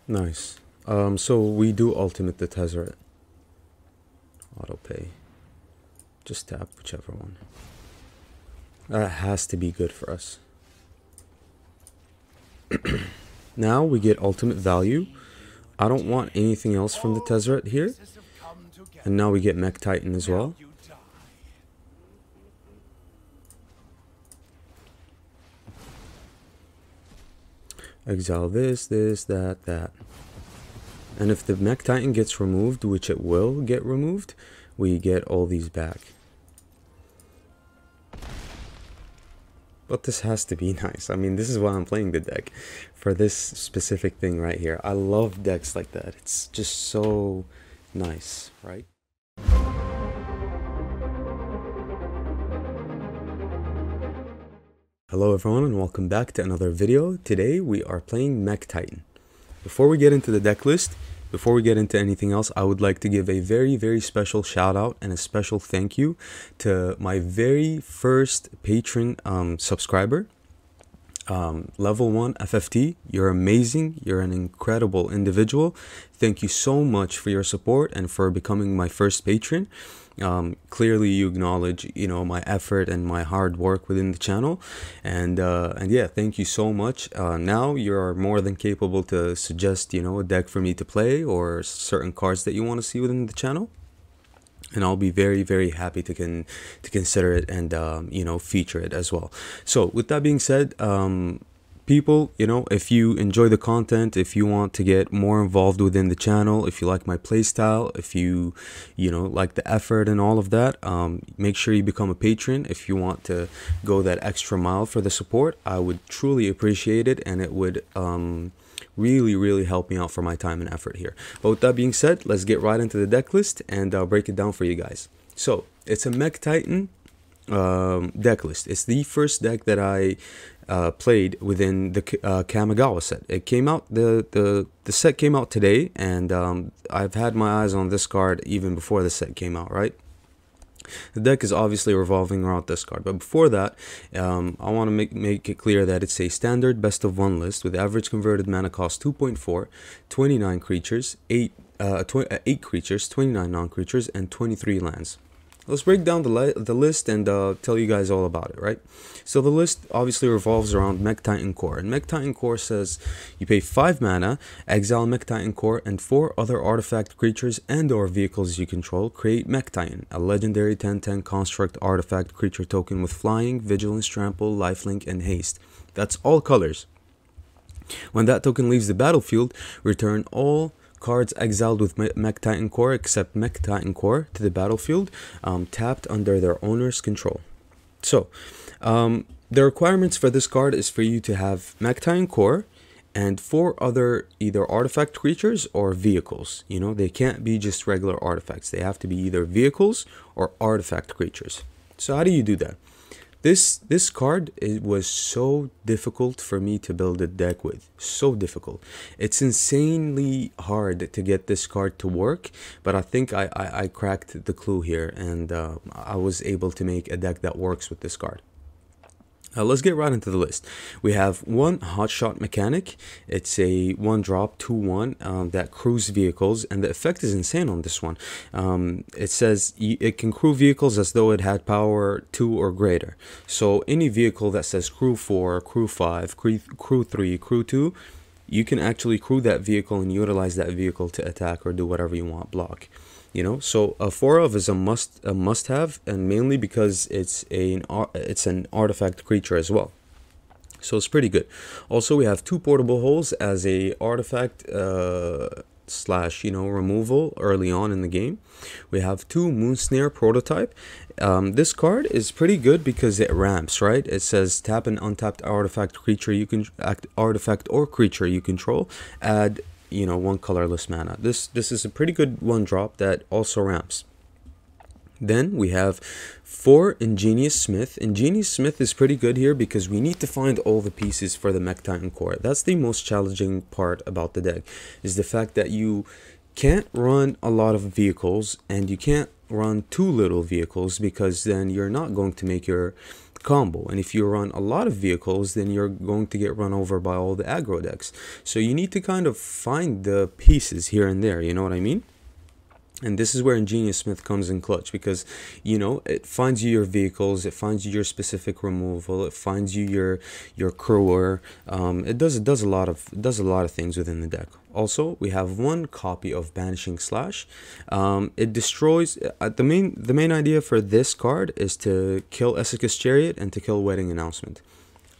Nice. So we do ultimate the Tezzeret. Auto pay. Just tap whichever one. That has to be good for us. Now we get ultimate value. I don't want anything else from the Tezzeret here. And now we get MechTitan as well. Exile this, that. And if the MechTitan gets removed, which it will get removed, we get all these back. But this has to be nice. I mean, this is why I'm playing the deck. For this specific thing right here. I love decks like that. It's just so nice, right? Hello everyone and welcome back to another video. Today we are playing MechTitan. Before we get into the deck list, before we get into anything else, I would like to give a very special shout out and a special thank you to my very first patron subscriber. Level 1 FFT, you're amazing. You're an incredible individual. Thank you so much for your support and for becoming my first patron. Clearly you acknowledge, you know, my effort and my hard work within the channel, and yeah, thank you so much. Now you're more than capable to suggest, you know, a deck for me to play or certain cards that you want to see within the channel, and I'll be very happy to consider it and you know, feature it as well. So with that being said, people, you know, if you enjoy the content, if you want to get more involved within the channel, if you like my playstyle, if you know, like the effort and all of that, make sure you become a patron. If you want to go that extra mile for the support, I would truly appreciate it, and it would really help me out for my time and effort here. But with that being said, let's get right into the deck list and I'll break it down for you guys. So it's a MechTitan deck list. It's the first deck that I played within the Kamigawa set. It came out, the set came out today, and I've had my eyes on this card even before the set came out, right? The deck is obviously revolving around this card, but before that, I want to make it clear that it's a standard best of one list with average converted mana cost 2.4, 29 creatures, 8 creatures, 29 non-creatures, and 23 lands. Let's break down the list and tell you guys all about it, right? So the list obviously revolves around MechTitan Core. And MechTitan Core says you pay 5 mana, exile MechTitan Core, and 4 other artifact creatures and or vehicles you control. Create MechTitan, a legendary 10/10 construct artifact creature token with flying, vigilance, trample, lifelink, and haste. That's all colors. When that token leaves the battlefield, return all cards exiled with MechTitan Core except MechTitan Core to the battlefield, tapped under their owner's control. So the requirements for this card is for you to have MechTitan Core and 4 other either artifact creatures or vehicles. You know, they can't be just regular artifacts. They have to be either vehicles or artifact creatures. So how do you do that? This card, it was so difficult for me to build a deck with. So difficult. It's insanely hard to get this card to work, but I think I cracked the clue here, and I was able to make a deck that works with this card. Let's get right into the list. We have one hotshot mechanic. It's a 1-drop 2/1 that crews vehicles, and the effect is insane on this one. It says it can crew vehicles as though it had power 2 or greater. So any vehicle that says crew 4, crew 5, crew 3, crew 2, you can actually crew that vehicle and utilize that vehicle to attack or do whatever you want, block. You know, so a 4-of is a must have, and mainly because it's an artifact creature as well. So it's pretty good. Also, we have 2 portable holes as a artifact slash, you know, removal early on in the game. We have 2 Moonsnare prototype. This card is pretty good because it ramps, right? It says tap an untapped artifact creature you can artifact or creature you control, add, you know, 1 colorless mana. This is a pretty good 1-drop that also ramps. Then we have 4 Ingenious Smith. Ingenious Smith is pretty good here because we need to find all the pieces for the MechTitan Core. That's the most challenging part about the deck, is the fact that you can't run a lot of vehicles and you can't run too little vehicles, because then you're not going to make your combo. And if you run a lot of vehicles, then you're going to get run over by all the aggro decks. So you need to kind of find the pieces here and there, you know what I mean? And this is where Ingenious Smith comes in clutch, because, you know, it finds you your vehicles, it finds you your specific removal, it finds you your crewer. It does a lot of things within the deck. Also, we have one copy of Banishing Slash. It destroys. The main idea for this card is to kill Essica's Chariot and to kill Wedding Announcement.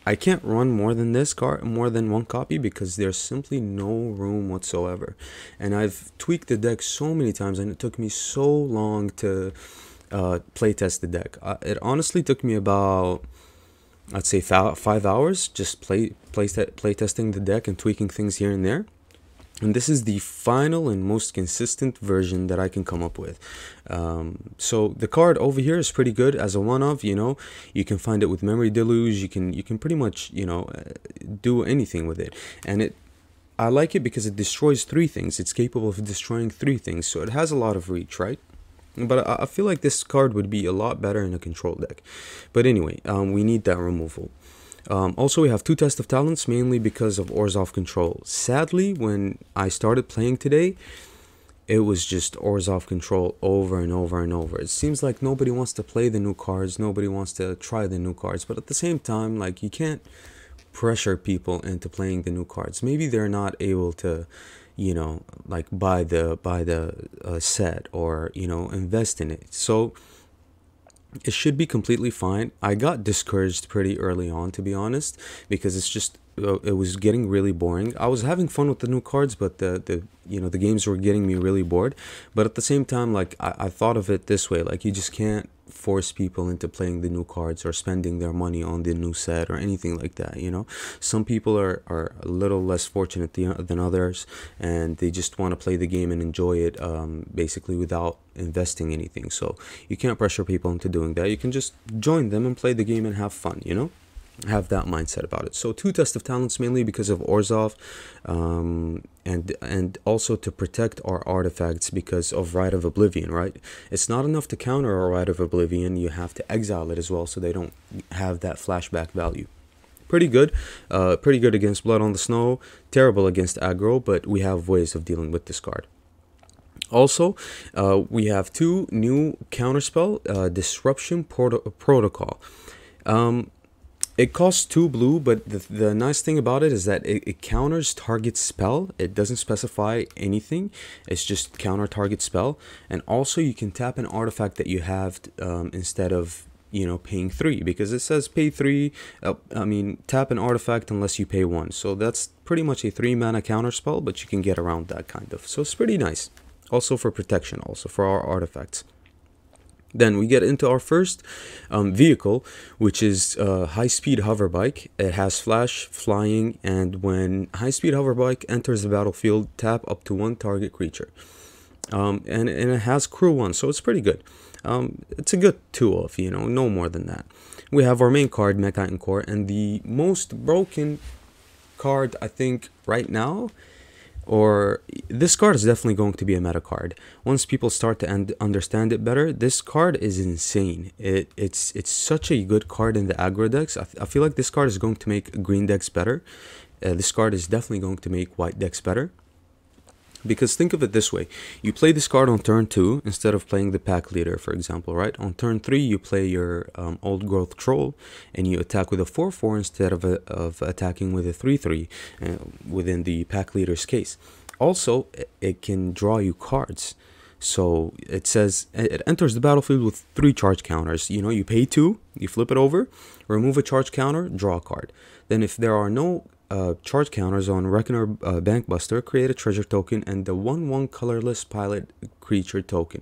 I can't run more than one copy, because there's simply no room whatsoever. And I've tweaked the deck so many times, and it took me so long to playtest the deck. It honestly took me about, I'd say, 5 hours just playtesting the deck and tweaking things here and there. And this is the final and most consistent version that I can come up with. So the card over here is pretty good as a one-of. You know, you can find it with Memory Deluge. You can pretty much, you know, do anything with it. And I like it because it destroys 3 things. It's capable of destroying 3 things, so it has a lot of reach, right? But I feel like this card would be a lot better in a control deck. But anyway, we need that removal. Also, we have 2 Test of Talents, mainly because of Orzhov control. Sadly, when I started playing today, it was just Orzhov control over and over and over. It seems like nobody wants to play the new cards, nobody wants to try the new cards, but at the same time, like, you can't pressure people into playing the new cards. Maybe they're not able to, you know, like buy the set, or, you know, invest in it. So it should be completely fine. I got discouraged pretty early on, to be honest, because it's just it was getting really boring. I was having fun with the new cards, but the you know, the games were getting me really bored. But at the same time, like, I thought of it this way: like, you just can't force people into playing the new cards or spending their money on the new set or anything like that. You know, some people are a little less fortunate than others, and they just want to play the game and enjoy it, basically without investing anything. So you can't pressure people into doing that. You can just join them and play the game and have fun, you know, have that mindset about it. So 2 Test of Talents, mainly because of Orzhov, and also to protect our artifacts because of Rite of Oblivion, right? It's not enough to counter a Rite of Oblivion, you have to exile it as well, so they don't have that flashback value. Pretty good against Blood on the Snow, terrible against aggro, but we have ways of dealing with this card. Also, we have 2 new counterspell, Disruption Protocol. It costs 2 blue, but the nice thing about it is that it counters target spell. It doesn't specify anything. It's just counter target spell. And also you can tap an artifact that you have instead of, you know, paying 3, because it says pay 3. Tap an artifact unless you pay 1. So that's pretty much a 3 mana counter spell, but you can get around that kind of. So it's pretty nice. Also for protection, also for our artifacts. Then we get into our first vehicle, which is High Speed Hoverbike. It has flash, flying, and when High Speed Hoverbike enters the battlefield, tap up to 1 target creature. And it has crew 1, so it's pretty good. It's a good 2-of, you know, no more than that. We have our main card, MechTitan Core, and the most broken card, I think, right now, or this card is definitely going to be a meta card. Once people start to understand it better, this card is insane. It's such a good card in the aggro decks. I feel like this card is going to make green decks better. This card is definitely going to make white decks better. Because think of it this way: you play this card on turn 2 instead of playing the pack leader, for example, right? On turn 3 you play your old growth troll and you attack with a 4/4 instead of attacking with a 3/3 within the pack leader's case. Also, it can draw you cards. So it says it enters the battlefield with 3 charge counters. You know, you pay 2, you flip it over, remove a charge counter, draw a card. Then if there are no charge counters on Reckoner Bankbuster, create a treasure token and the 1/1 colorless pilot creature token.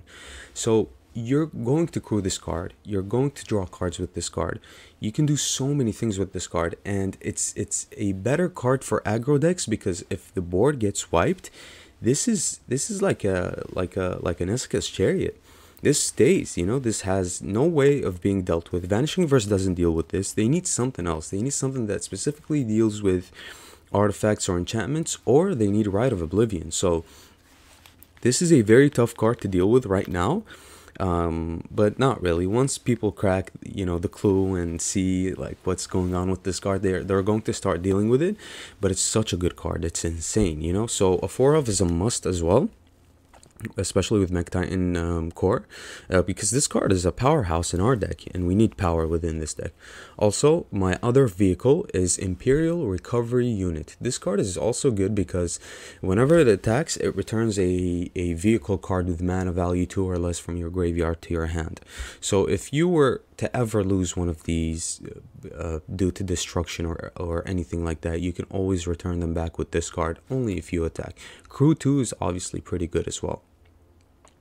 So you're going to crew this card, you're going to draw cards with this card, you can do so many things with this card, and it's a better card for aggro decks, because if the board gets wiped, this is like an Essica's Chariot. This stays, you know, this has no way of being dealt with. Vanishing Verse doesn't deal with this. They need something else. They need something that specifically deals with artifacts or enchantments, or they need Rite of Oblivion. So this is a very tough card to deal with right now. But not really. Once people crack, the clue and see like what's going on with this card, they're going to start dealing with it. But it's such a good card. It's insane. So a 4-of is a must as well, especially with MechTitan core, because this card is a powerhouse in our deck and we need power within this deck. Also, my other vehicle is Imperial Recovery Unit. This card is also good because whenever it attacks, it returns a vehicle card with mana value 2 or less from your graveyard to your hand. So if you were to ever lose one of these due to destruction or anything like that, you can always return them back with this card, only if you attack. Crew 2 is obviously pretty good as well.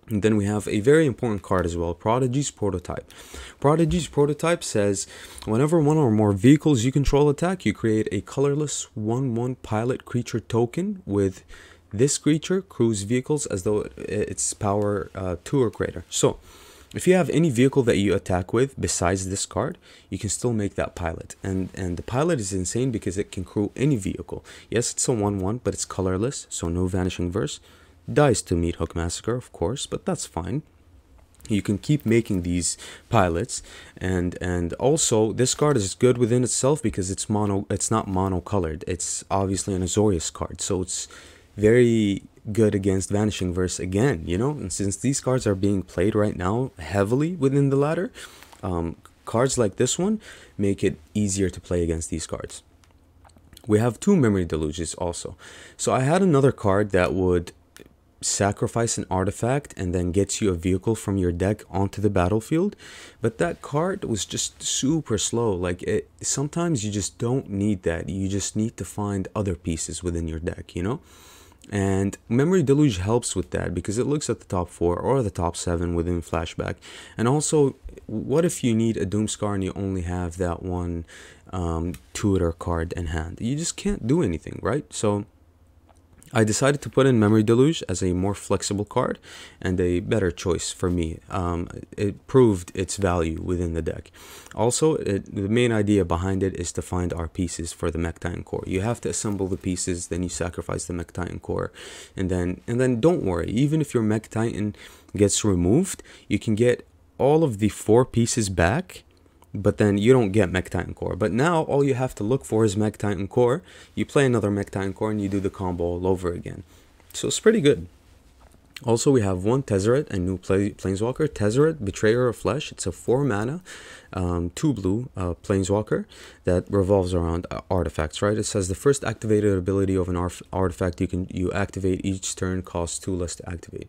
And then we have a very important card as well, Prodigy's Prototype. Prodigy's Prototype says, whenever one or more vehicles you control attack, you create a colorless 1/1 pilot creature token with this creature, crew's vehicles, as though it's power 2 or greater. So, if you have any vehicle that you attack with besides this card, you can still make that pilot. And the pilot is insane because it can crew any vehicle. Yes, it's a 1/1, but it's colorless, so no Vanishing Verse. Dies to Meathook Massacre, of course, but that's fine. You can keep making these pilots, and also this card is good within itself because it's not mono-colored. It's obviously an Azorius card, so it's very good against Vanishing Verse again, and since these cards are being played right now heavily within the ladder, cards like this one make it easier to play against these cards. We have 2 Memory Deluges also. So I had another card that would sacrifice an artifact and then gets you a vehicle from your deck onto the battlefield, but that card was just super slow. Like, sometimes you just don't need that. You just need to find other pieces within your deck, and Memory Deluge helps with that because it looks at the top 4 or the top 7 within flashback. And also, what if you need a Doomscar and you only have that one tutor card in hand? You just can't do anything, right? So I decided to put in Memory Deluge as a more flexible card and a better choice for me. It proved its value within the deck. Also, the main idea behind it is to find our pieces for the MechTitan core. You have to assemble the pieces, then you sacrifice the MechTitan core, and then don't worry. Even if your MechTitan gets removed, you can get all of the 4 pieces back, but then you don't get MechTitan core. But now all you have to look for is MechTitan core. You play another MechTitan core and you do the combo all over again. So it's pretty good. Also, we have 1 Tezzeret, a new Planeswalker. Tezzeret, Betrayer of Flesh. It's a 4 mana, 2 blue Planeswalker that revolves around artifacts, right? It says the first activated ability of an artifact you activate each turn costs 2 less to activate.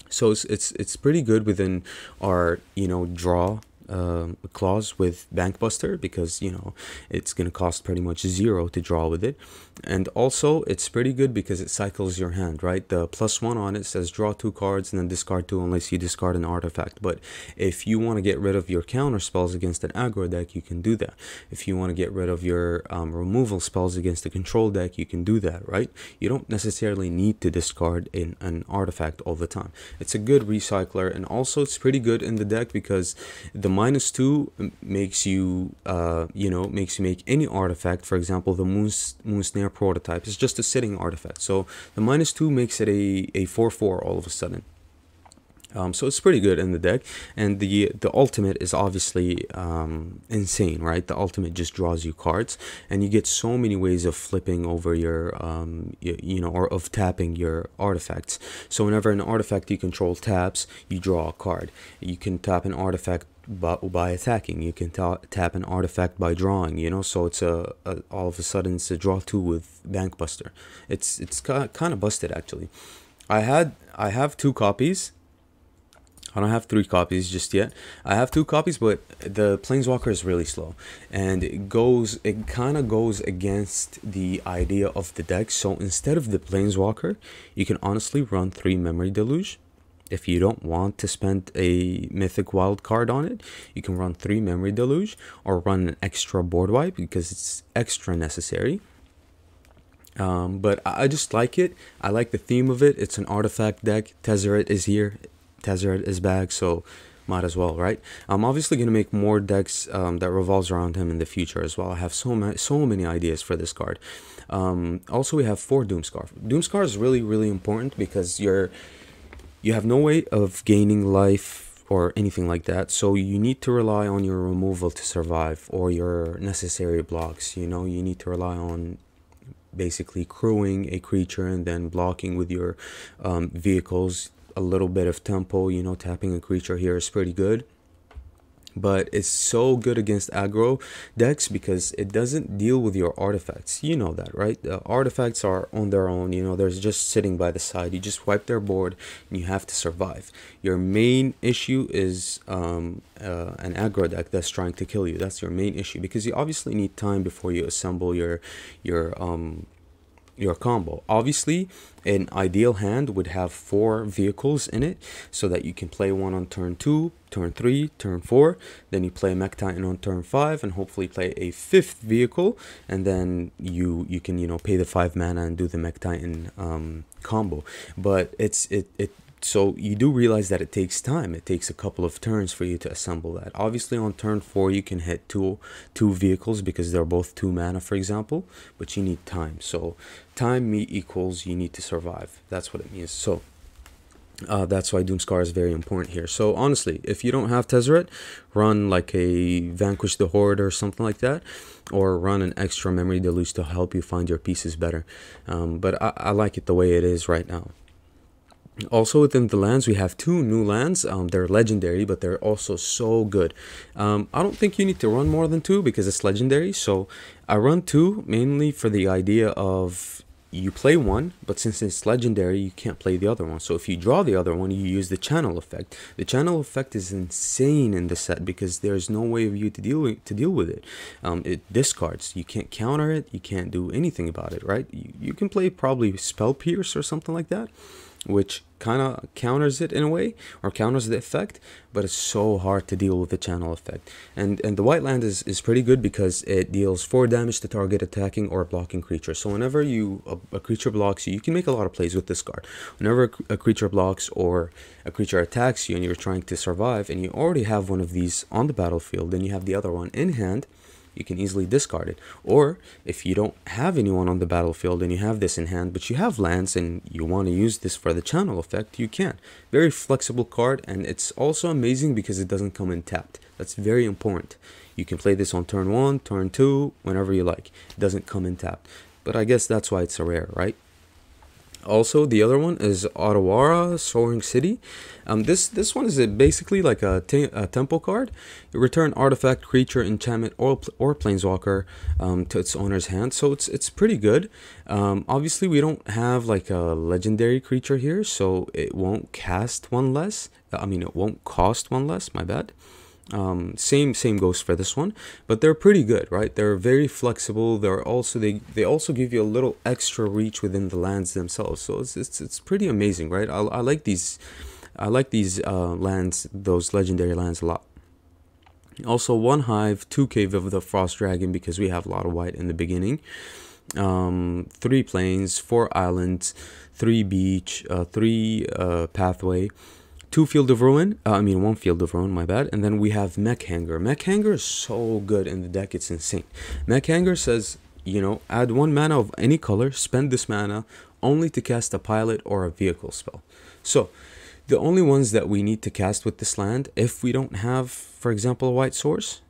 So it's pretty good within our draw clause with Bankbuster, because it's gonna cost pretty much 0 to draw with it. And also it's pretty good because it cycles your hand, right? The +1 on it says draw 2 cards and then discard 2 unless you discard an artifact. But if you want to get rid of your counter spells against an aggro deck, you can do that. If you want to get rid of your removal spells against a control deck, you can do that, right? You don't necessarily need to discard an artifact all the time. It's a good recycler, and also it's pretty good in the deck because the -2 makes you make any artifact. For example, the Moonsnare Prototype is just a sitting artifact, so the -2 makes it a 4/4 all of a sudden. So it's pretty good in the deck, and the ultimate is obviously insane, right? The ultimate just draws you cards, and you get so many ways of flipping over your or of tapping your artifacts. So whenever an artifact you control taps, you draw a card. You can tap an artifact by attacking. You can tap an artifact by drawing, so it's all of a sudden it's a draw 2 with Bankbuster. It's kind of busted, actually. I have 2 copies. I don't have 3 copies just yet. I have 2 copies, but the Planeswalker is really slow, and it kind of goes against the idea of the deck. So instead of the Planeswalker, you can honestly run 3 Memory Deluge. If you don't want to spend a Mythic Wild card on it, you can run 3 Memory Deluge or run an extra board wipe because it's extra necessary. But I just like it. I like the theme of it. It's an artifact deck. Tezzeret is here. Tezzeret is back, so might as well, right? I'm obviously going to make more decks that revolves around him in the future as well. I have so many ideas for this card. Also, we have 4 Doomscar. Doomscar is really important because you have no way of gaining life or anything like that, so you need to rely on your removal to survive, or your necessary blocks. You know, you need to rely on basically crewing a creature and then blocking with your vehicles. A little bit of tempo, you know, tapping a creature here is pretty good, but it's so good against aggro decks because it doesn't deal with your artifacts. You know that, right? The artifacts are on their own, you know, they're just sitting by the side. You just wipe their board and you have to survive. Your main issue is an aggro deck that's trying to kill you. That's your main issue, because you obviously need time before you assemble your combo. Obviously, an ideal hand would have 4 vehicles in it, so that you can play one on turn 2, turn 3, turn 4, then you play MechTitan on turn 5, and hopefully play a 5th vehicle, and then you can, you know, pay the 5 mana and do the MechTitan combo. But so you do realize that it takes time. It takes a couple of turns for you to assemble that. Obviously, on turn 4 you can hit two vehicles because they're both 2 mana, for example, but you need time. So time equals you need to survive. That's what it means. So that's why Doomscar is very important here. So honestly, if you don't have Tezzeret, run like a Vanquish the Horde or something like that, or run an extra Memory Deluge to help you find your pieces better. But I like it the way it is right now. Also, within the lands, we have 2 new lands. They're legendary, but they're also so good. I don't think you need to run more than 2 because it's legendary. So I run 2 mainly for the idea of you play one, but since it's legendary, you can't play the other one. So if you draw the other one, you use the channel effect. The channel effect is insane in the set because there's no way of you to deal with it. It discards. You can't counter it. You can't do anything about it, right? You can play probably Spell Pierce or something like that, which kind of counters it in a way, or counters the effect, but it's so hard to deal with the channel effect. And the white land is pretty good because it deals 4 damage to target attacking or blocking creature. So whenever a creature blocks you, you can make a lot of plays with this card. Whenever a creature blocks or a creature attacks you and you're trying to survive, and you already have one of these on the battlefield, then you have the other one in hand, you can easily discard it. Or if you don't have anyone on the battlefield and you have this in hand, but you have lands and you want to use this for the channel effect, you can. Very flexible card, and it's also amazing because it doesn't come in tapped. That's very important. You can play this on turn 1, turn 2, whenever you like. It doesn't come in tapped. But I guess that's why it's a rare, right? Also, the other one is Otawara Soaring City. This one is basically like a tempo card. You return artifact, creature, enchantment, or planeswalker to its owner's hand. So it's pretty good. Obviously, we don't have like a legendary creature here, so it won't cast one less. It won't cost one less. My bad. Same goes for this one, but they're pretty good, right? They're very flexible. They also give you a little extra reach within the lands themselves, so it's pretty amazing, right? I like these lands, those legendary lands, a lot. Also, 1 Hive, 2 Cave of the Frost Dragon, because we have a lot of white in the beginning. 3 plains, 4 islands, 3 beach, 3 pathway, 2 Field of Ruin, 1 Field of Ruin, my bad. And then we have Mech Hanger. Mech Hanger is so good in the deck, it's insane. Mech Hanger says, you know, add 1 mana of any color, spend this mana only to cast a pilot or a vehicle spell. So, the only ones that we need to cast with this land, if we don't have, for example, a white source,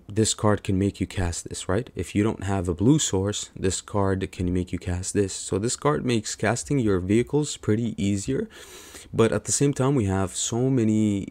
this card can make you cast this, right? If you don't have a blue source, this card can make you cast this. So this card makes casting your vehicles pretty easier, but at the same time we have so many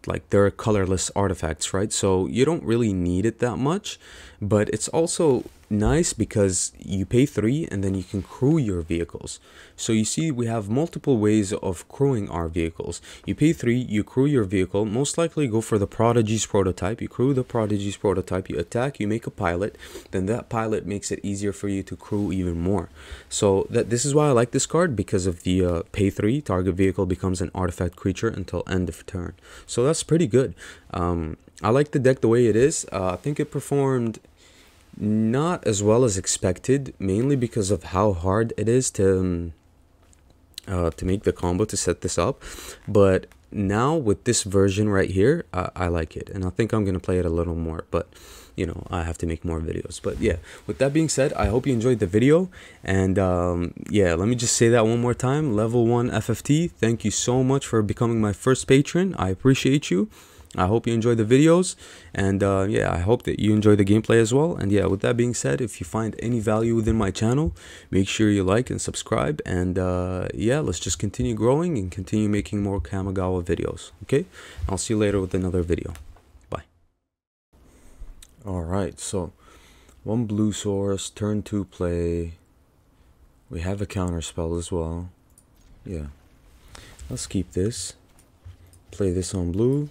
like they're colorless artifacts, right? So you don't really need it that much, but it's also nice because you pay 3 and then you can crew your vehicles. So you see, we have multiple ways of crewing our vehicles. You pay 3, you crew your vehicle, most likely go for the Prodigy's prototype. You crew the Prodigy's prototype, you attack, you make a pilot, then that pilot makes it easier for you to crew even more. So this is why I like this card, because of the pay 3, target vehicle becomes an artifact creature until end of turn. So that's pretty good. I like the deck the way it is. I think it performed not as well as expected, mainly because of how hard it is to make the combo to set this up. But now with this version right here, I like it, and I think I'm gonna play it a little more, but you know, I have to make more videos. But yeah, with that being said, I hope you enjoyed the video, and yeah, let me just say that one more time. Level 1 FFT, thank you so much for becoming my first patron. I appreciate you. I hope you enjoy the videos, and yeah, I hope that you enjoy the gameplay as well. And yeah, with that being said, if you find any value within my channel, make sure you like and subscribe, and yeah, let's just continue growing and continue making more Kamigawa videos. Okay, I'll see you later with another video. Bye. Alright, so 1 blue source, turn 2 play. We have a counter spell as well. Yeah, let's keep this, play this on blue,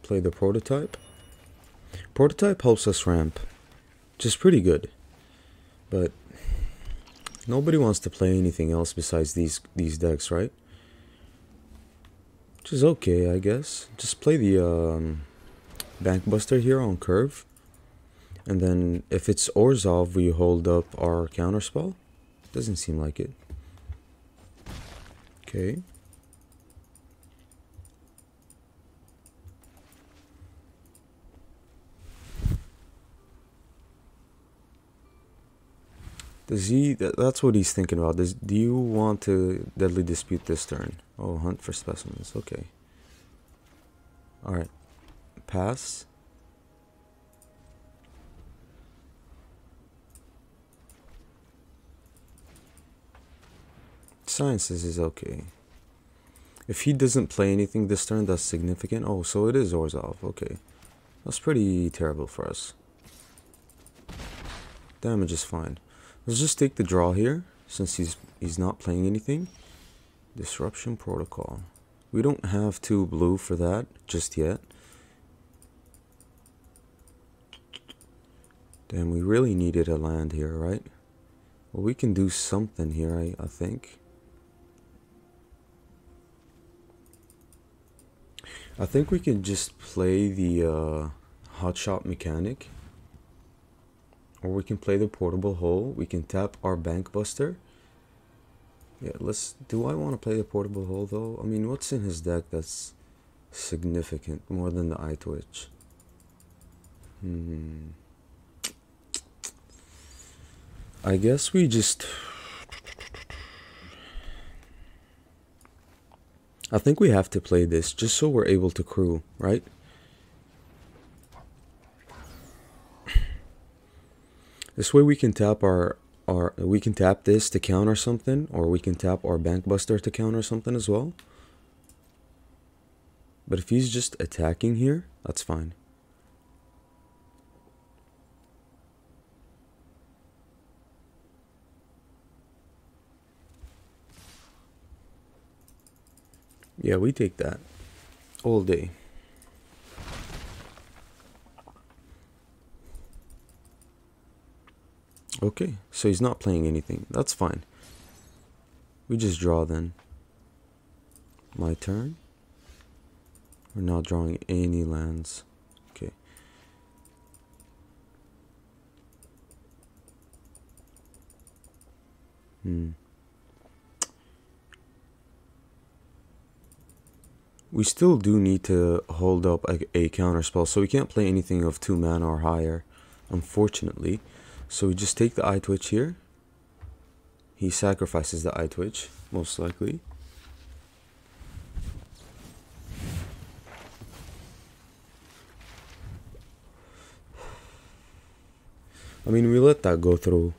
play the prototype. Prototype helps us ramp, which is pretty good, but nobody wants to play anything else besides these decks, right? Which is okay, I guess. Just play the Bankbuster here on curve, and then if it's Orzhov, we hold up our counterspell. Doesn't seem like it. Okay. Does he? That's what he's thinking about. Do you want to Deadly Dispute this turn? Oh, hunt for specimens. Okay. Alright. Pass. Sciences is okay. If he doesn't play anything this turn that's significant. Oh, so it is Orzhov. Okay. That's pretty terrible for us. Damage is fine. Let's just take the draw here, since he's not playing anything. Disruption Protocol. We don't have 2 blue for that just yet. Damn, we really needed a land here, right? Well, we can do something here, I think. I think we can just play the Hotshot Mechanic. Or we can play the Portable Hole. We can tap our Bankbuster. Yeah, do I want to play the Portable Hole though? I mean, what's in his deck that's significant more than the Eye Twitch? I guess we just... I think we have to play this just so we're able to crew, right? This way we can tap we can tap this to counter something, or we can tap our Bankbuster to counter something as well. But if he's just attacking here, that's fine. Yeah, we take that all day. Okay, so he's not playing anything. That's fine. We just draw then. My turn. We're not drawing any lands. Okay. We still do need to hold up a counter spell, so we can't play anything of 2 mana or higher, unfortunately. So we just take the Eye Twitch here. He sacrifices the Eye Twitch, most likely. I mean, we let that go through.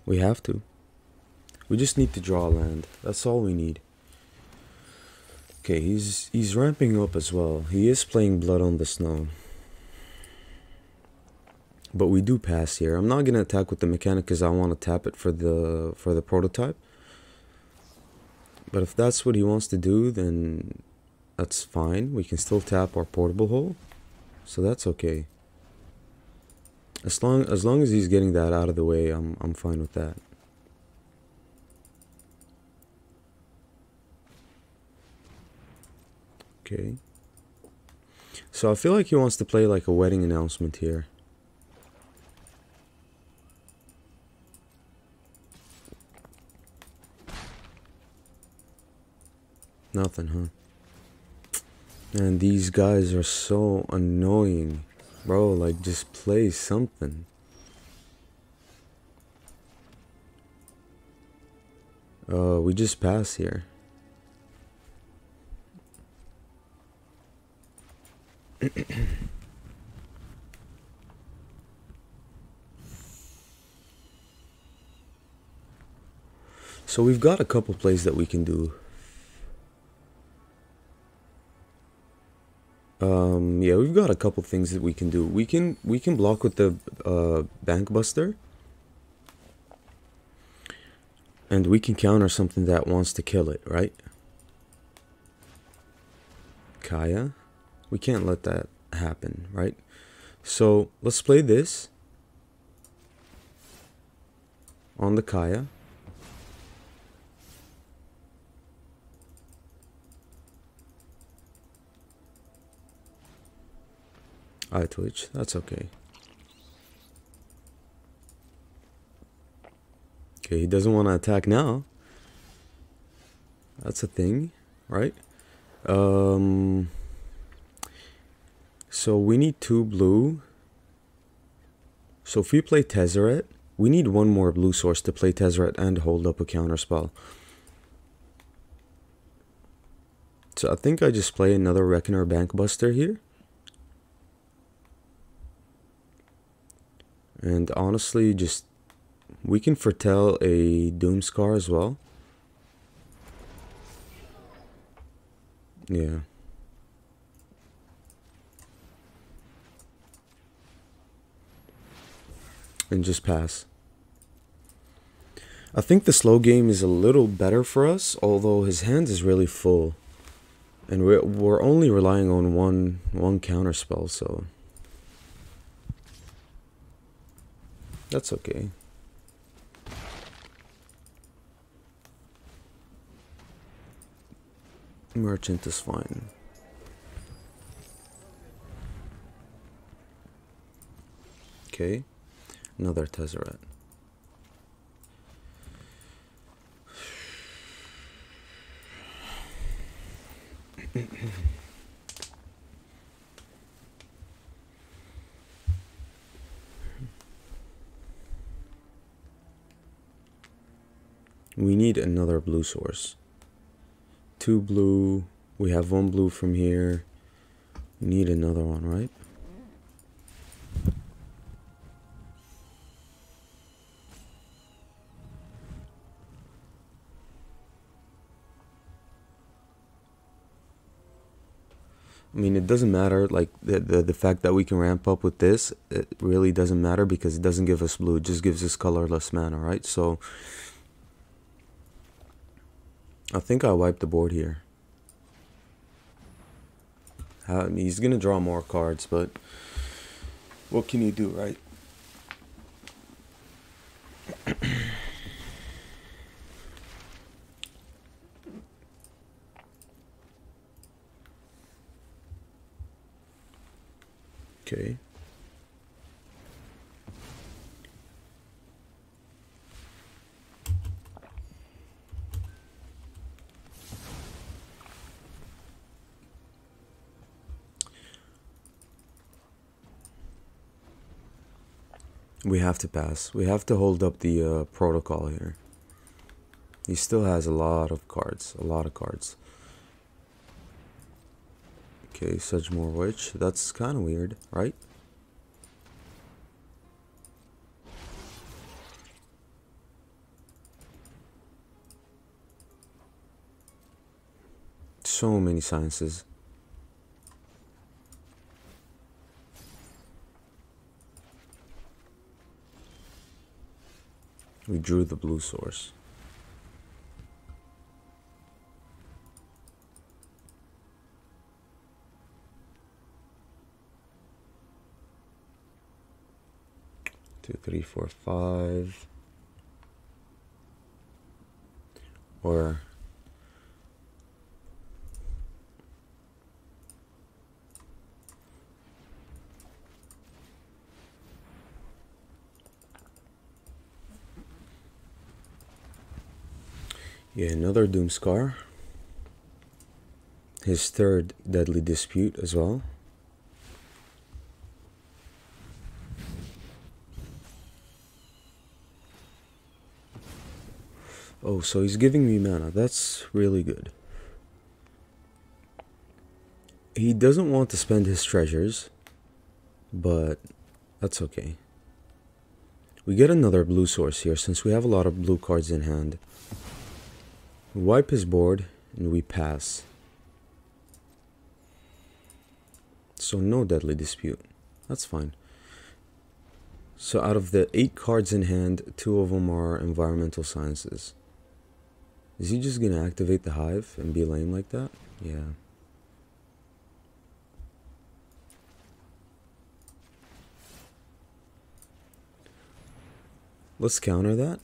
We have to. We just need to draw a land. That's all we need. Okay, he's ramping up as well. He is playing Blood on the Snow. But we do pass here. I'm not gonna attack with the mechanic because I want to tap it for the prototype. But if that's what he wants to do, then that's fine. We can still tap our Portable Hole, so that's okay. As long as he's getting that out of the way, I'm fine with that. Okay. So I feel like he wants to play like a wedding announcement here. Nothing, huh? And these guys are so annoying. Bro, like, just play something. We just pass here. So we've got a couple plays that we can do. Yeah, we've got a couple things that we can do. We can block with the Bank Buster. And we can counter something that wants to kill it, right? Kaya. We can't let that happen, right? So let's play this on the Kaya. Eye twitch, that's okay. Okay, he doesn't want to attack now. That's a thing, right? So we need 2 blue. So if we play Tezzeret, we need 1 more blue source to play Tezzeret and hold up a counter spell. So I think I just play another Reckoner Bank Buster here. And honestly, just we can foretell a Doomscar as well. Yeah. And just pass. I think the slow game is a little better for us, although his hand is really full. And we're only relying on one counter spell, so that's okay. Merchant is fine. Okay, another Tezzeret. We need another blue source. 2 blue. We have 1 blue from here. We need another one, right? I mean, it doesn't matter, like, the fact that we can ramp up with this, it really doesn't matter because it doesn't give us blue, it just gives us colorless mana, right? So, I think I wiped the board here. He's gonna draw more cards, but what can you do, right? Okay. We have to pass. We have to hold up the protocol here. He still has a lot of cards. A lot of cards. Okay, Sedgemoor Witch. That's kind of weird, right? So many sciences. We drew the blue source. Two, three, four, five. Or yeah, another Doomscar. his third Deadly Dispute as well. Oh, so he's giving me mana. That's really good. He doesn't want to spend his treasures, but that's okay. We get another blue source here since we have a lot of blue cards in hand. We wipe his board and we pass. So no Deadly Dispute. That's fine. So out of the 8 cards in hand, 2 of them are environmental sciences. Is he just gonna activate the hive and be lame like that? Yeah. Let's counter that.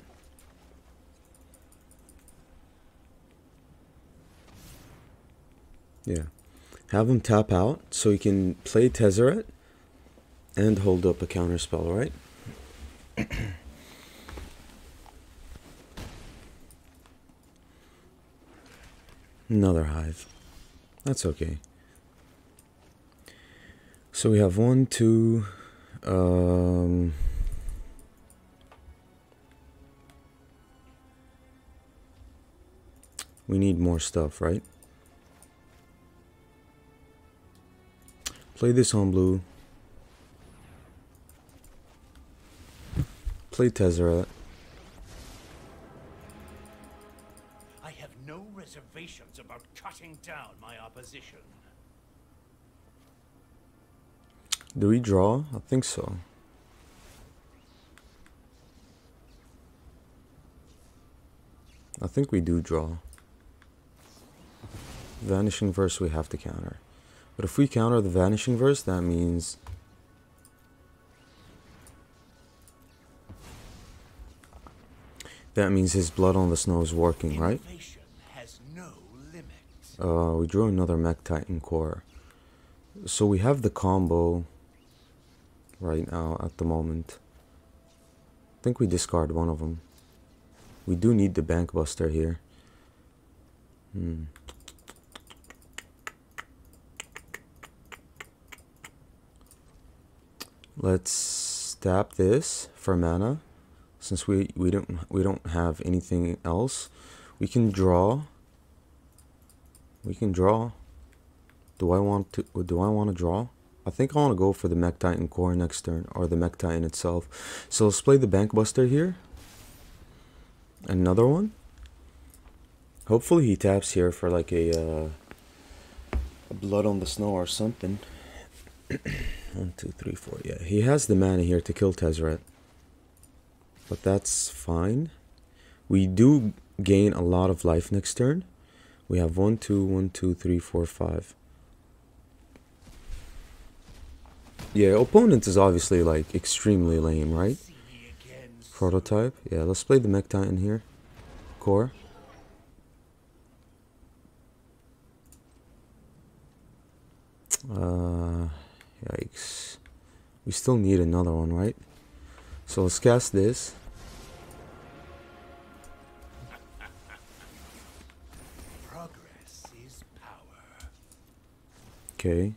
Yeah. Have him tap out so he can play Tezzeret and hold up a counter spell, right? Another hive. That's okay. So we have 1, 2, we need more stuff, right? Play this on blue. Play Tezzeret. I have no reservations about cutting down my opposition. Do we draw? I think so. I think we do draw. Vanishing Verse we have to counter. But if we counter the Vanishing Verse, that means his Blood on the Snow is working, right? Has no limit. We drew another MechTitan core. So we have the combo right now at the moment. I think we discard one of them. We do need the Bankbuster here. Let's tap this for mana. Since we don't have anything else, we can draw. Do I want to draw? I think I want to go for the MechTitan core next turn, or the MechTitan itself. So let's play the Bankbuster here. Another one. Hopefully he taps here for like a Blood on the Snow or something. 1, 2, 3, 4. Yeah, he has the mana here to kill Tezzeret. But that's fine. We do gain a lot of life next turn. We have 1, 2, 1, 2, 3, 4, 5. Yeah, opponent is obviously like extremely lame, right? Prototype. Yeah, let's play the MechTitan here. Core. Yikes. We still need another one, right? So let's cast this. Progress is power. Okay.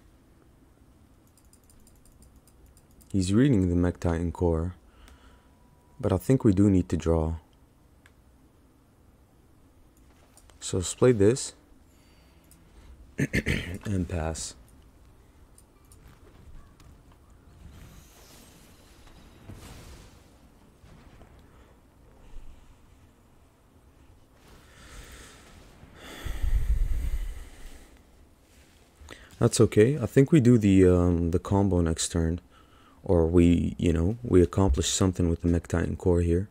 He's reading the MechTitan core. But I think we do need to draw. So let's play this. And pass. That's okay. I think we do the combo next turn, or we accomplish something with the MechTitan core here.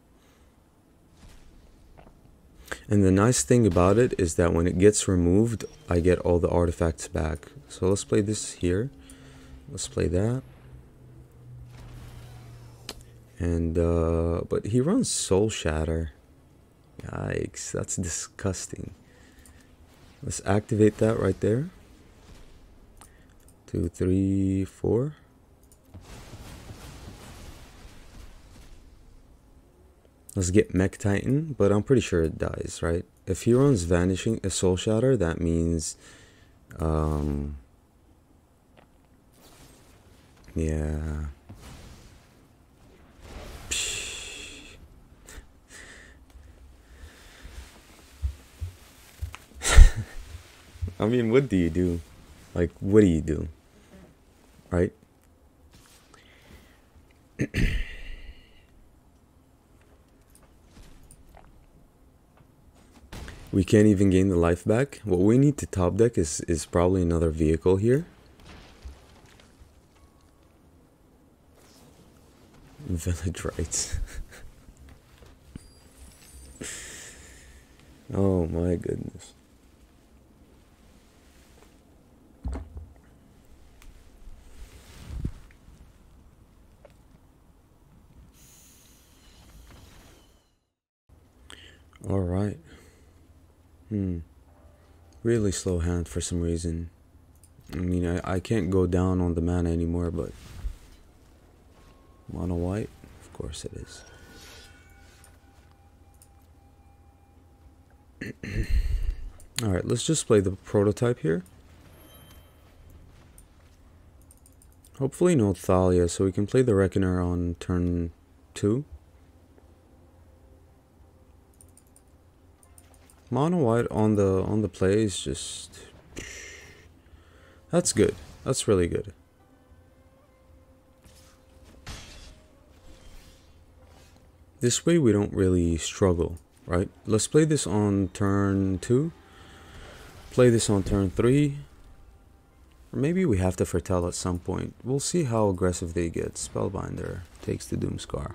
And the nice thing about it is that when it gets removed, I get all the artifacts back. So let's play this here. Let's play that. And but he runs Soul Shatter. Yikes, that's disgusting. Let's activate that right there. 2, 3, 4. Let's get MechTitan, but I'm pretty sure it dies, right? If he runs Vanishing a Soul Shatter, that means Yeah. I mean, what do you do? Like, what do you do? Right? We can't even gain the life back. What we need to top deck is probably another vehicle here. Village rights. Oh my goodness. All right. Really slow hand for some reason. I mean, I can't go down on the mana anymore, but mono white, of course it is. All right, let's just play the prototype here. Hopefully no Thalia, so we can play the Reckoner on turn 2. Mono white on the play is just... That's good. That's really good. This way we don't really struggle, right? Let's play this on turn 2. Play this on turn 3. Or maybe we have to foretell at some point. We'll see how aggressive they get. Spellbinder takes the Doomscar.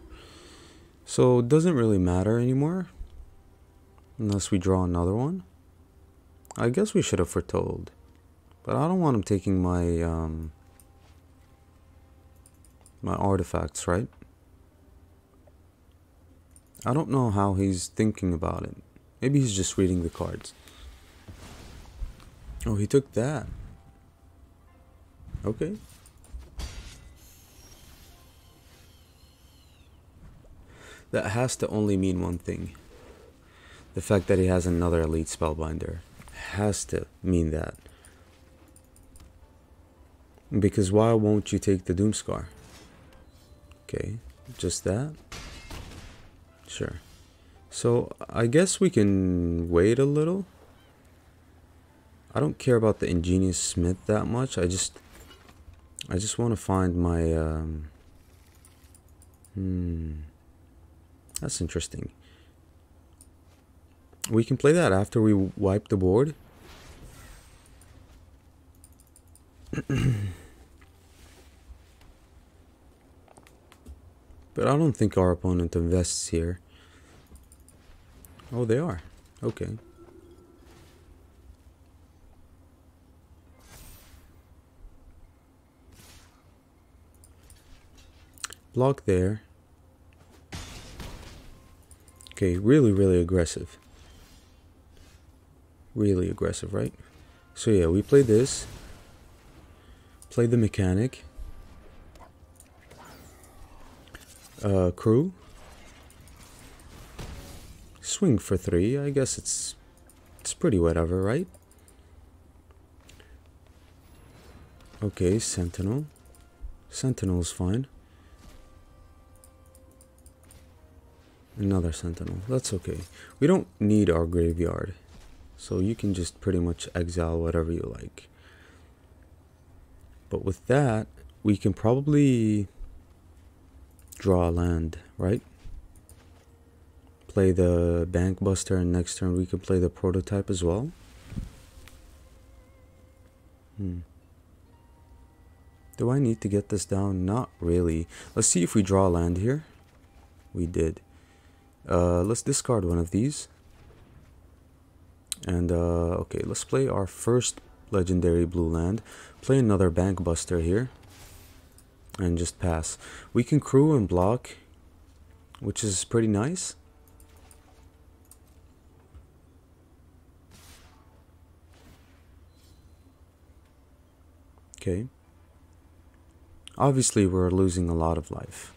So it doesn't really matter anymore. Unless we draw another one. I guess we should have foretold. But I don't want him taking my my artifacts, right? I don't know how he's thinking about it. Maybe he's just reading the cards. Oh, he took that. Okay. That has to only mean one thing. The fact that he has another elite spellbinder has to mean that. Because why won't you take the Doomscar? Okay, just that? Sure. So I guess we can wait a little. I don't care about the Ingenious Smith that much. I just want to find my that's interesting. We can play that after we wipe the board. But I don't think our opponent invests here. Oh, they are. Okay. Block there. Okay, really aggressive. Really aggressive, right? So yeah, we play this. Play the mechanic. Crew. Swing for 3. I guess it's pretty whatever, right? Okay, Sentinel. Sentinel's fine. Another Sentinel. That's okay. We don't need our graveyard. So you can just pretty much exile whatever you like. But with that, we can probably draw a land, right? Play the Bank Buster, and next turn we can play the prototype as well. Do I need to get this down? Not really. Let's see if we draw land here. We did. Let's discard one of these. And okay, let's play our first legendary blue land. Play another Bank Buster here. And just pass. We can crew and block, which is pretty nice. Okay. Obviously, we're losing a lot of life.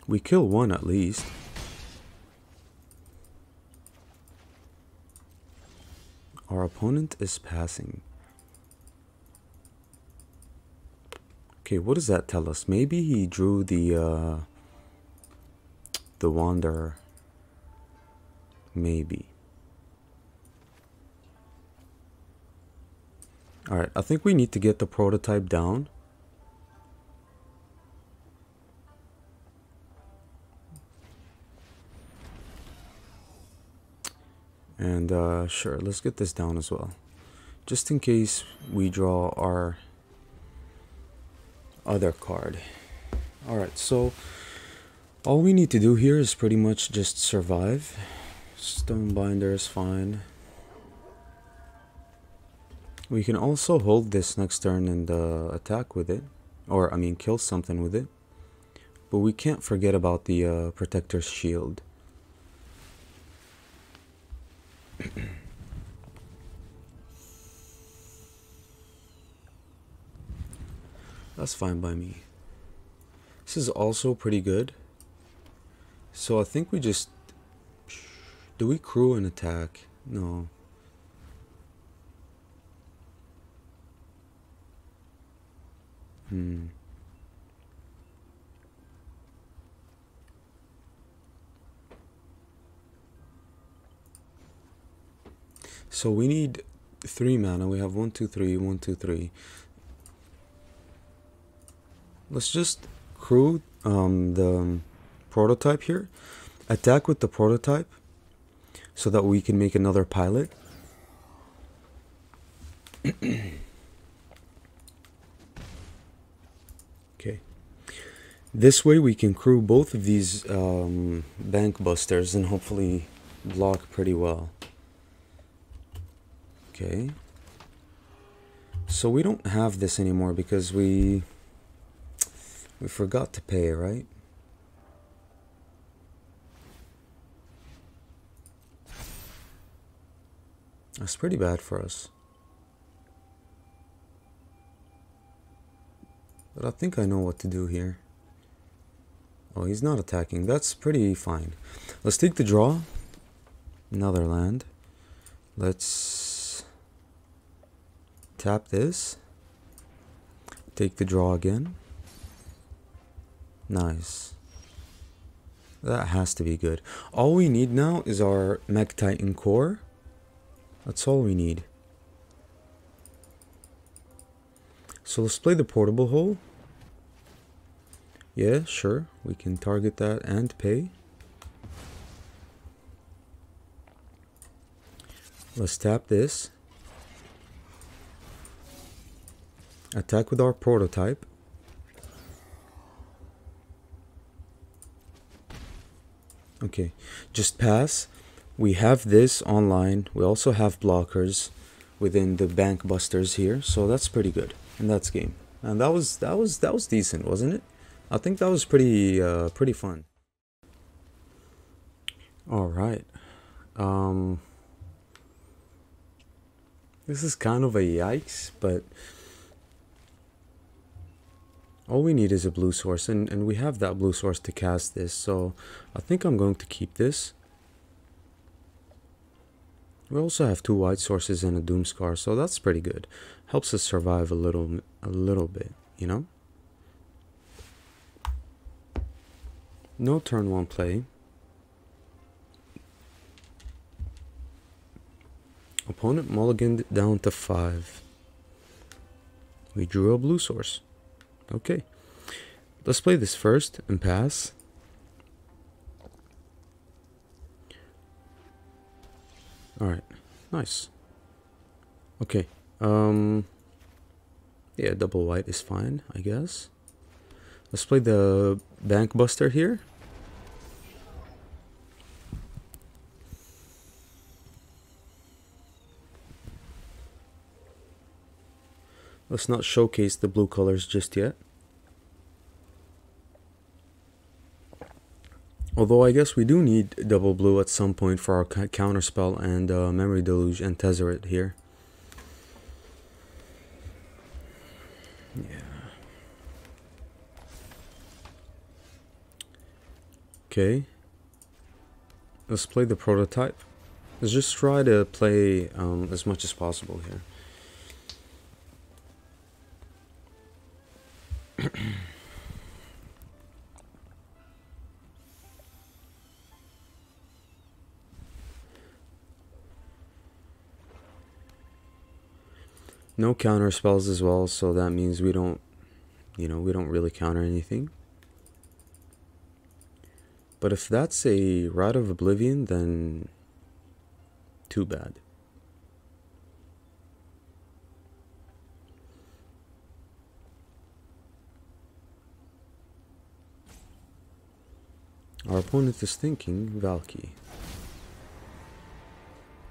We kill one at least. Our opponent is passing. Okay, what does that tell us? Maybe he drew the Wanderer. Maybe. Alright, I think we need to get the prototype down. And sure, let's get this down as well. Just in case we draw our other card. Alright, so all we need to do here is pretty much just survive. Stonebinder is fine. We can also hold this next turn and attack with it. Or, I mean, kill something with it. But we can't forget about the Protector's Shield. That's fine by me. This is also pretty good. So I think we just... Do we crew an attack? No. So we need 3 mana. We have 1, 2, 3, 1, 2, 3. Let's just crew the prototype here. Attack with the prototype so that we can make another pilot. Okay. This way we can crew both of these bank busters and hopefully block pretty well. Okay. So we don't have this anymore because we forgot to pay, right? That's pretty bad for us. But I think I know what to do here. Oh, he's not attacking. That's pretty fine. Let's take the draw. Another land. Let's tap this. Take the draw again. Nice. That has to be good. All we need now is our MechTitan core. That's all we need. So let's play the portable hole. Yeah, sure. We can target that and pay. Let's tap this. Attack with our prototype. Okay, just pass. We have this online. We also have blockers within the bank busters here, so that's pretty good. And that's game. And that was decent, wasn't it? I think that was pretty fun. All right. This is kind of a yikes, but all we need is a blue source, and we have that blue source to cast this, so I think I'm going to keep this. We also have 2 white sources and a Doomscar, so that's pretty good. Helps us survive a little bit, you know? No turn 1 play. Opponent mulliganed down to 5. We drew a blue source. Okay. Let's play this first and pass. Alright. Nice. Okay. Yeah, double white is fine, I guess. Let's play the bank buster here. Let's not showcase the blue colors just yet. Although I guess we do need double blue at some point for our counterspell and memory deluge and Tezzeret here. Yeah. Okay. Let's play the prototype. Let's just try to play as much as possible here. No counter spells as well, so that means we don't, we don't really counter anything. But if that's a Rite of Oblivion, then too bad. Our opponent is thinking Valky.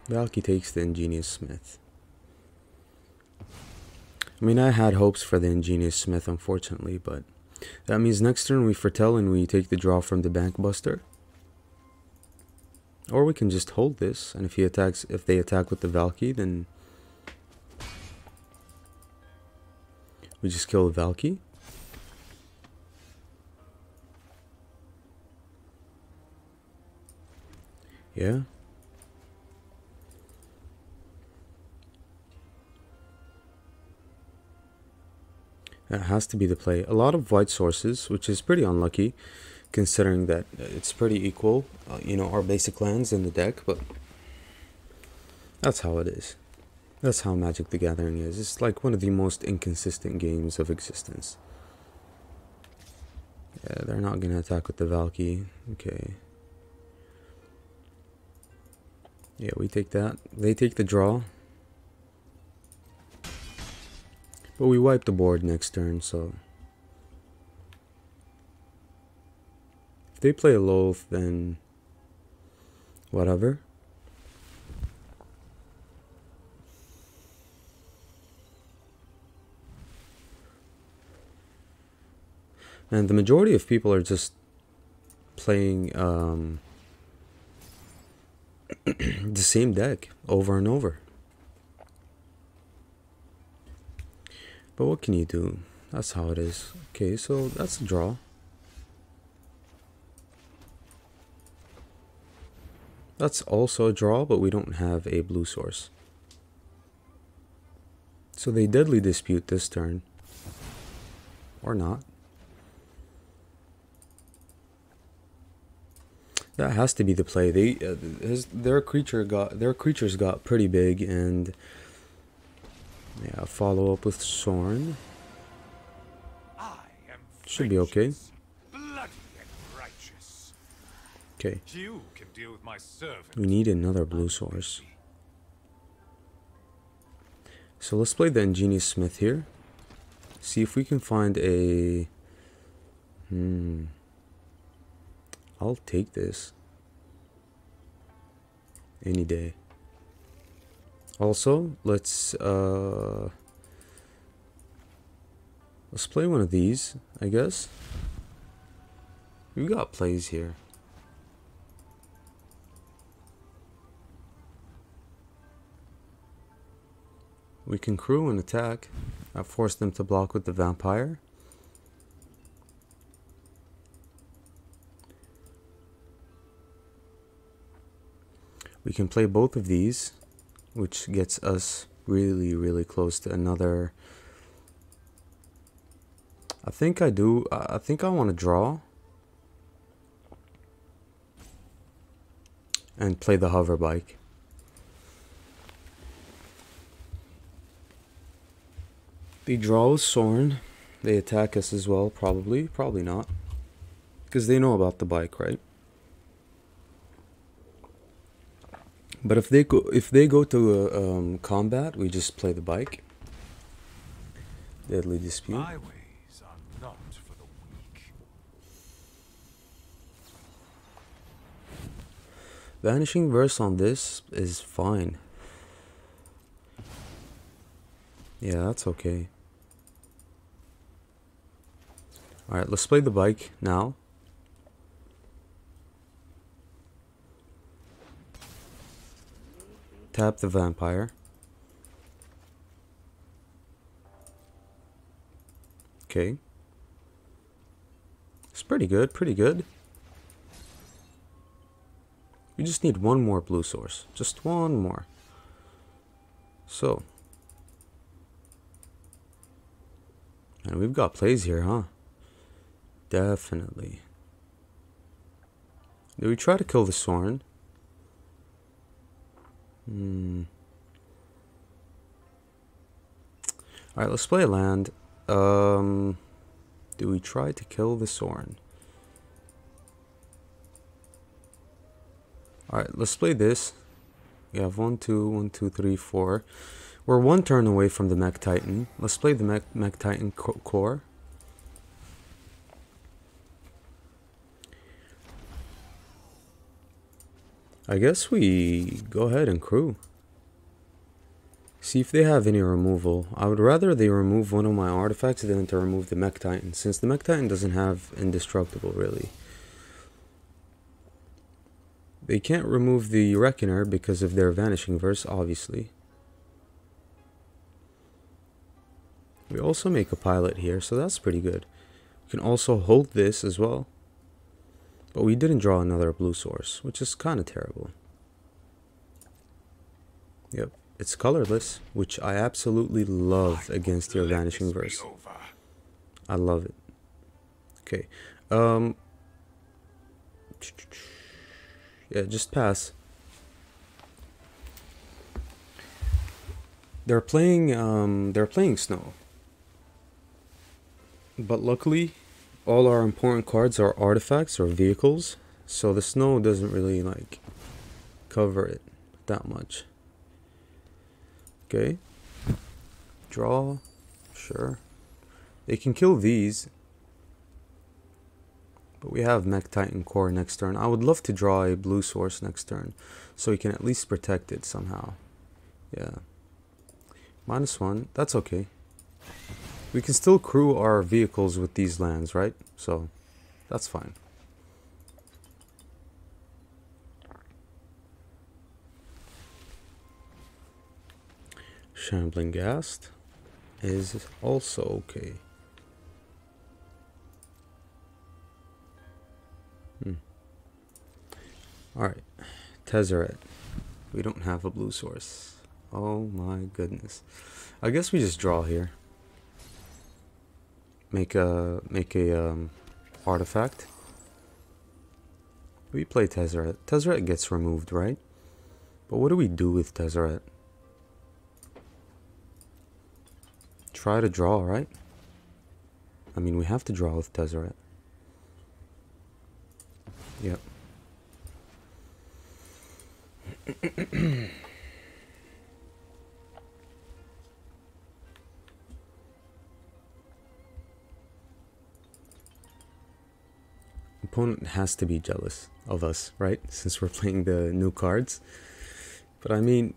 Valky takes the Ingenious Smith. I mean, I had hopes for the Ingenious Smith, unfortunately, but that means next turn we foretell and we take the draw from the Bankbuster. Or we can just hold this, and if they attack with the Valky, then we just kill the Valky. Yeah. That has to be the play. A lot of white sources, which is pretty unlucky, considering that it's pretty equal, our basic lands in the deck, but that's how it is. That's how Magic the Gathering is. It's like one of the most inconsistent games of existence. Yeah, they're not going to attack with the Valky. Okay. Yeah, we take that. They take the draw. But we wipe the board next turn, so if they play a Loath, then whatever. And the majority of people are just playing the same deck over and over. But what can you do? That's how it is. Okay, so that's a draw. That's also a draw, but we don't have a blue source. So they Deadly Dispute this turn. Or not. That has to be the play. Their creatures got pretty big, and yeah, follow up with Sorn. Should be okay. Bloody and righteous. Okay. You can deal with my servant. We need another blue source. So let's play the Ingenious Smith here. See if we can find a... I'll take this. Any day. Also, let's play one of these, I guess. We got plays here. We can crew and attack. I force them to block with the vampire. We can play both of these, which gets us really, really close to another. I think I want to draw and play the hover bike. They draw with Sorn. They attack us as well, probably. Probably not. Because they know about the bike, right? But if they go to combat, we just play the bike. Deadly Dispute. My ways are not for the weak. Vanishing Verse on this is fine. Yeah, that's okay. Alright, let's play the bike now. Tap the vampire. Okay. It's pretty good, pretty good. We just need one more blue source. Just one more. So. And we've got plays here, huh? Definitely. Do we try to kill the Soren? Alright, let's play a land. Do we try to kill the Soren? Alright, let's play this. We have 1, 2, 1, 2, 3, 4. We're one turn away from the MechTitan. Let's play the MechTitan core. I guess we go ahead and crew. See if they have any removal. I would rather they remove one of my artifacts than to remove the MechTitan, since the MechTitan doesn't have indestructible really. They can't remove the Reckoner because of their Vanishing Verse, obviously. We also make a pilot here, so that's pretty good. We can also hold this as well. But we didn't draw another blue source, which is kind of terrible. Yep, it's colorless, which I absolutely love against your Vanishing Verse. I love it. Okay, yeah, just pass. They're playing snow. But luckily, all our important cards are artifacts or vehicles, so the snow doesn't really like cover it that much. Okay, draw, sure. They can kill these, but we have MechTitan core next turn. I would love to draw a blue source next turn, so we can at least protect it somehow. Yeah, -1, that's okay. We can still crew our vehicles with these lands, right? So, that's fine. Shambling Ghast is also okay. Alright, Tezzeret. We don't have a blue source. Oh my goodness. I guess we just draw here. Make a artifact. We play Tezzeret. Tezzeret gets removed, right? But what do we do with Tezzeret? Try to draw, right? I mean, we have to draw with Tezzeret. Yep. Opponent has to be jealous of us, right? Since we're playing the new cards. But I mean,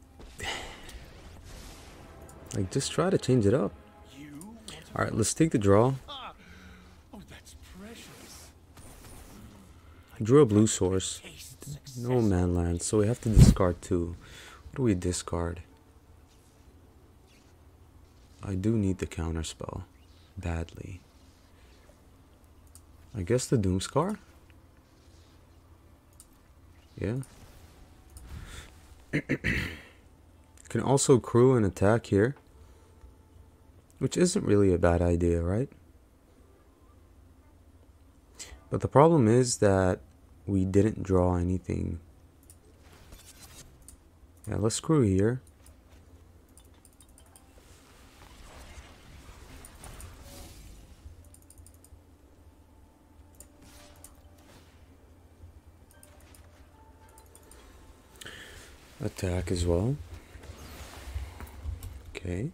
like, just try to change it up. Alright, let's take the draw. Oh, that's precious. I drew a blue source. No man land, so we have to discard 2. What do we discard? I do need the counter spell badly. I guess the Doomscar? Yeah. Can also crew and attack here, which isn't really a bad idea, right? But the problem is that we didn't draw anything. Yeah, let's screw here. Attack as well. Okay.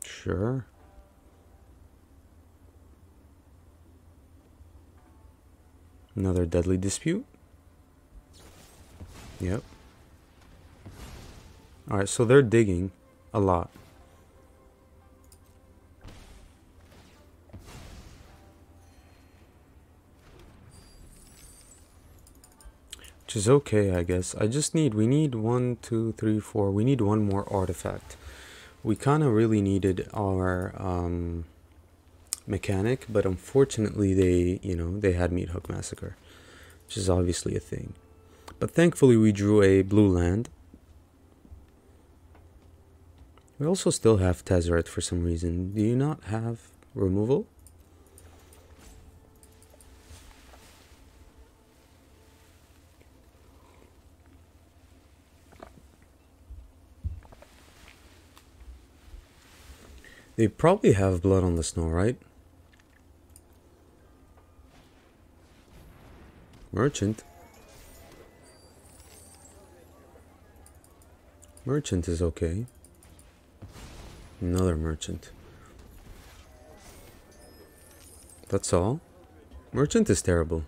Sure. Another deadly dispute. Yep. Alright, so they're digging a lot. Which is okay, I guess. We need 1, 2, 3, 4. We need one more artifact. We kind of really needed our mechanic, but unfortunately they had Meat Hook Massacre, which is obviously a thing. But thankfully we drew a blue land. We also still have Tezzeret for some reason. Do you not have removal? They probably have Blood on the Snow, right? Merchant. Merchant is okay. Another merchant. That's all? Merchant is terrible.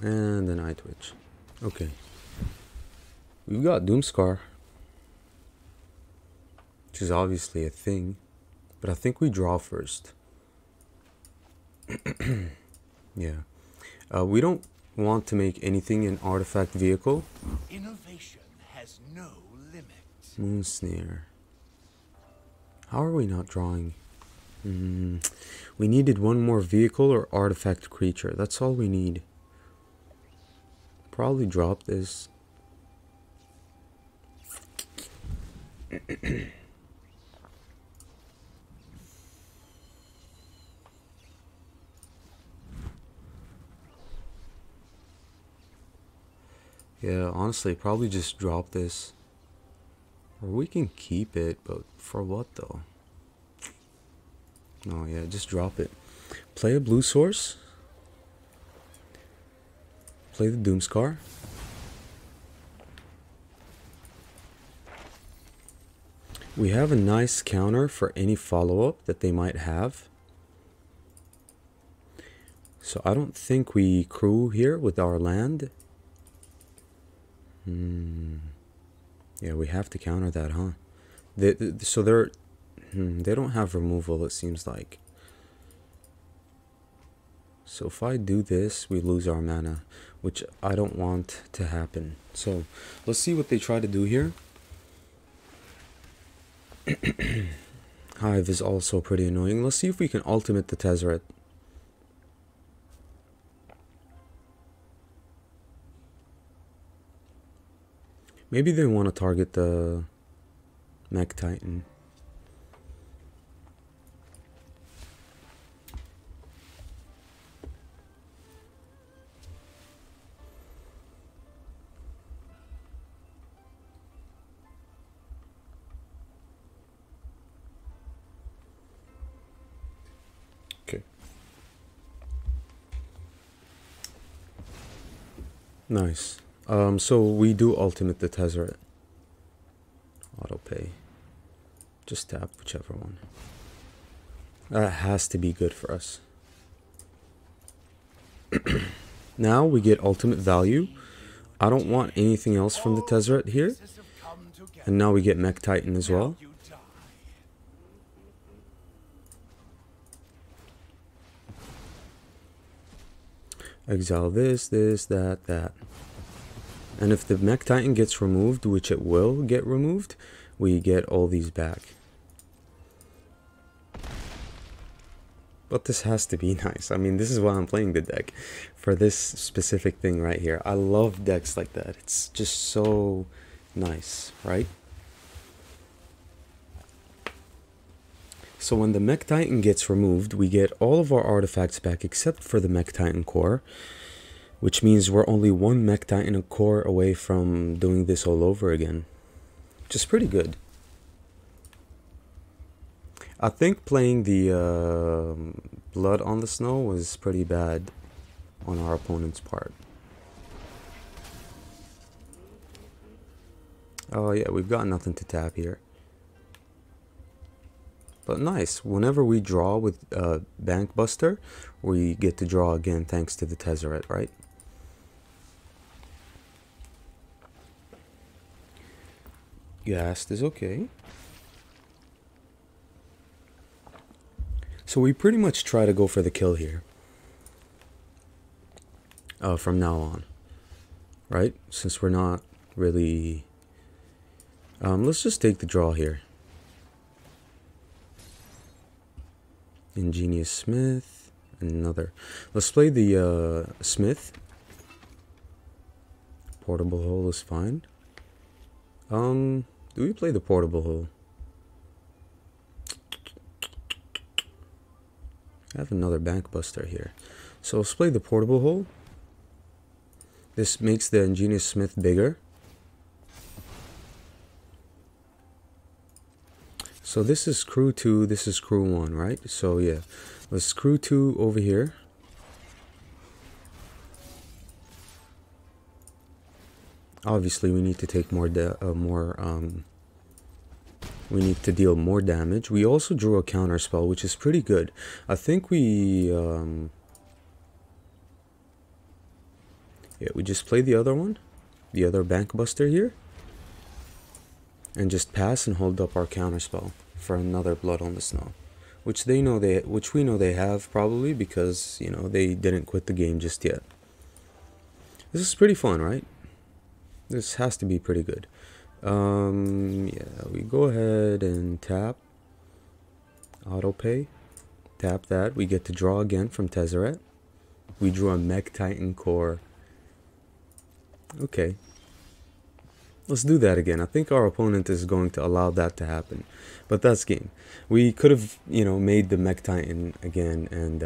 And the Night Witch. Okay. We've got Doomscar, which is obviously a thing, but I think we draw first. Yeah. We don't want to make anything an artifact vehicle. Innovation has no limit. Moon Snare. How are we not drawing? We needed one more vehicle or artifact creature. That's all we need. Probably drop this. Yeah, honestly, probably just drop this. Or we can keep it, but for what though? Oh yeah, just drop it. Play a blue source. Play the Doomscar. We have a nice counter for any follow-up that they might have. So I don't think we crew here with our land. Yeah, we have to counter that, huh? They don't have removal, it seems like. So if I do this, we lose our mana, which I don't want to happen. So let's see what they try to do here. Hive is also pretty annoying. Let's see if we can ultimate the Tezzeret. Maybe they want to target the MechTitan. Okay. Nice. So we do ultimate the Tezzeret. Auto pay. Just tap whichever one. That has to be good for us. Now we get ultimate value. I don't want anything else from the Tezzeret here. And now we get MechTitan as well. Exile this, that. And if the MechTitan gets removed, which it will get removed, we get all these back. But this has to be nice. I mean, this is why I'm playing the deck. For this specific thing right here. I love decks like that. It's just so nice, right? So when the MechTitan gets removed, we get all of our artifacts back except for the MechTitan core. Which means we're only one MechTitan core away from doing this all over again. Which is pretty good. I think playing the Blood on the Snow was pretty bad on our opponent's part. Oh yeah, we've got nothing to tap here. But nice, whenever we draw with Bank Buster, we get to draw again thanks to the Tezzeret, right? Ghast is okay. So we pretty much try to go for the kill here. From now on. Right? Since we're not really... let's just take the draw here. Ingenious Smith. Another. Let's play the Smith. Portable hole is fine. Do we play the portable hole? I have another bank buster here. So let's play the portable hole. This makes the Ingenious Smith bigger. So this is crew 2, this is crew 1, right? So yeah, let's crew 2 over here. Obviously we need to take we need to deal more damage. We also drew a counter spell, which is pretty good. I think we yeah, we just play the other one, the other bank buster here, and just pass and hold up our counter spell for another Blood on the Snow, which we know they have probably because, you know, they didn't quit the game just yet. This is pretty fun, right? This has to be pretty good. Yeah, we go ahead and tap auto pay, tap that. We get to draw again from Tezzeret. We drew a MechTitan core. Okay, let's do that again. I think our opponent is going to allow that to happen, but that's game. We could have, you know, made the MechTitan again, and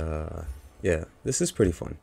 yeah, this is pretty fun.